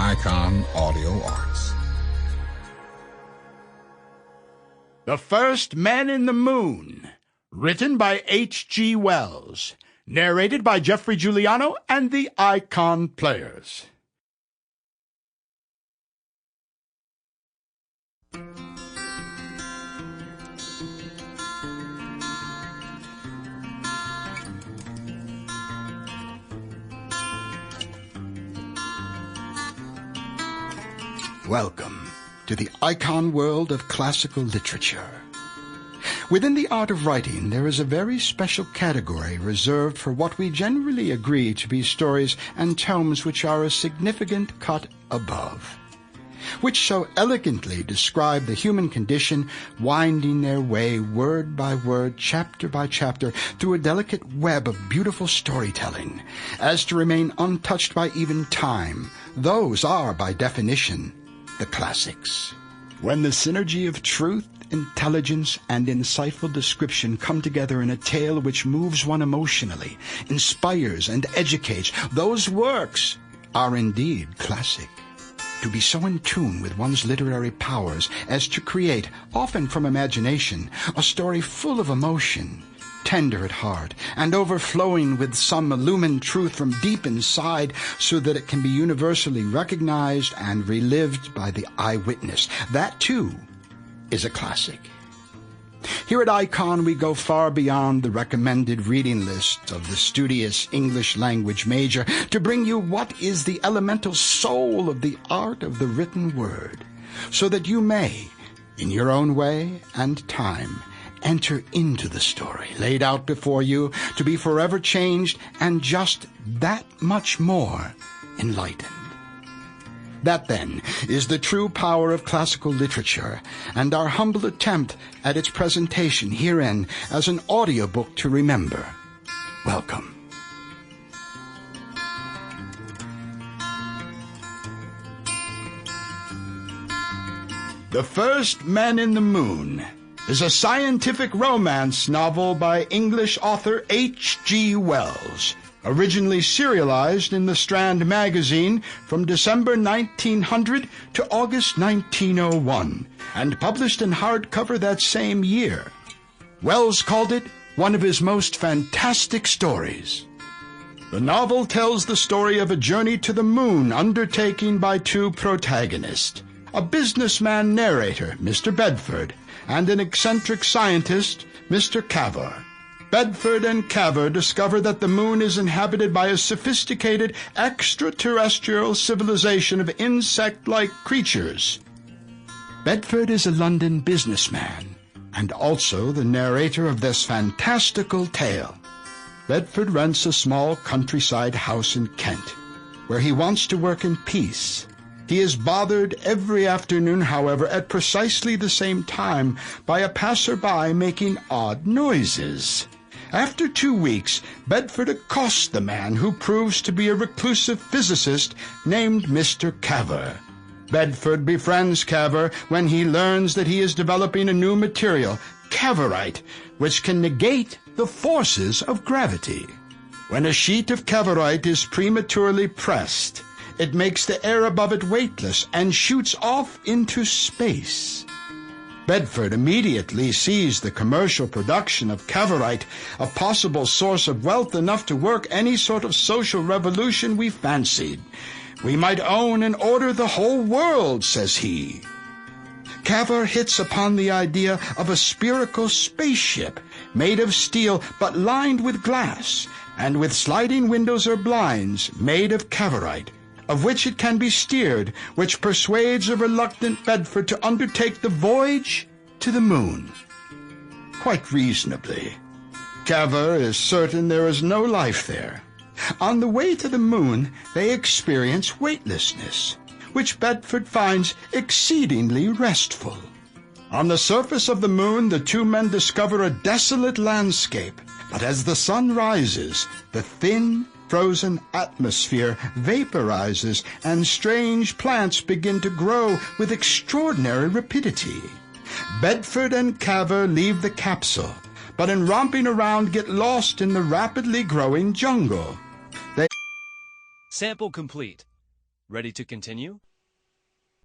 Icon Audio Arts. The First Men in the Moon, written by H.G. Wells, narrated by Geoffrey, Giuliano, and the Icon Players. Welcome to the icon world of classical literature. Within the art of writing, there is a very special category reserved for what we generally agree to be stories and tomes which are a significant cut above, which so elegantly describe the human condition, winding their way word by word, chapter by chapter, through a delicate web of beautiful storytelling, as to remain untouched by even time. Those are, by definition, the classics. When the synergy of truth, intelligence, and insightful description come together in a tale which moves one emotionally, inspires, and educates, those works are indeed classic. To be so in tune with one's literary powers as to create, often from imagination, a story full of emotion, tender at heart, and overflowing with some illumined truth from deep inside, so that it can be universally recognized and relived by the eyewitness. That, too, is a classic. Here at Icon, we go far beyond the recommended reading list of the studious English language major to bring you what is the elemental soul of the art of the written word, so that you may, in your own way and time, enter into the story laid out before you to be forever changed and just that much more enlightened. That, then, is the true power of classical literature, and our humble attempt at its presentation herein as an audiobook to remember. Welcome. The First Men in the Moon is a scientific romance novel by English author H.G. Wells, originally serialized in the Strand magazine from December 1900 to August 1901, and published in hardcover that same year. Wells called it one of his most fantastic stories. The novel tells the story of a journey to the moon undertaken by two protagonists, a businessman narrator, Mr. Bedford, and an eccentric scientist, Mr. Cavor. Bedford and Cavor discover that the moon is inhabited by a sophisticated extraterrestrial civilization of insect-like creatures. Bedford is a London businessman, and also the narrator of this fantastical tale. Bedford rents a small countryside house in Kent, where he wants to work in peace. He is bothered every afternoon, however, at precisely the same time by a passer-by making odd noises. After 2 weeks, Bedford accosts the man, who proves to be a reclusive physicist named Mr. Cavor. Bedford befriends Cavor when he learns that he is developing a new material, cavorite, which can negate the forces of gravity. When a sheet of cavorite is prematurely pressed, it makes the air above it weightless and shoots off into space. Bedford immediately sees the commercial production of cavorite a possible source of wealth enough to work any sort of social revolution we fancied. "We might own and order the whole world," says he. Cavor hits upon the idea of a spherical spaceship made of steel but lined with glass, and with sliding windows or blinds made of cavorite, of which it can be steered, which persuades a reluctant Bedford to undertake the voyage to the moon. Quite reasonably. Cavor is certain there is no life there. On the way to the moon, they experience weightlessness, which Bedford finds exceedingly restful. On the surface of the moon, the two men discover a desolate landscape, but as the sun rises, the thin, frozen atmosphere vaporizes, and strange plants begin to grow with extraordinary rapidity. Bedford and Cavor leave the capsule, but in romping around get lost in the rapidly growing jungle. Sample complete. Ready to continue?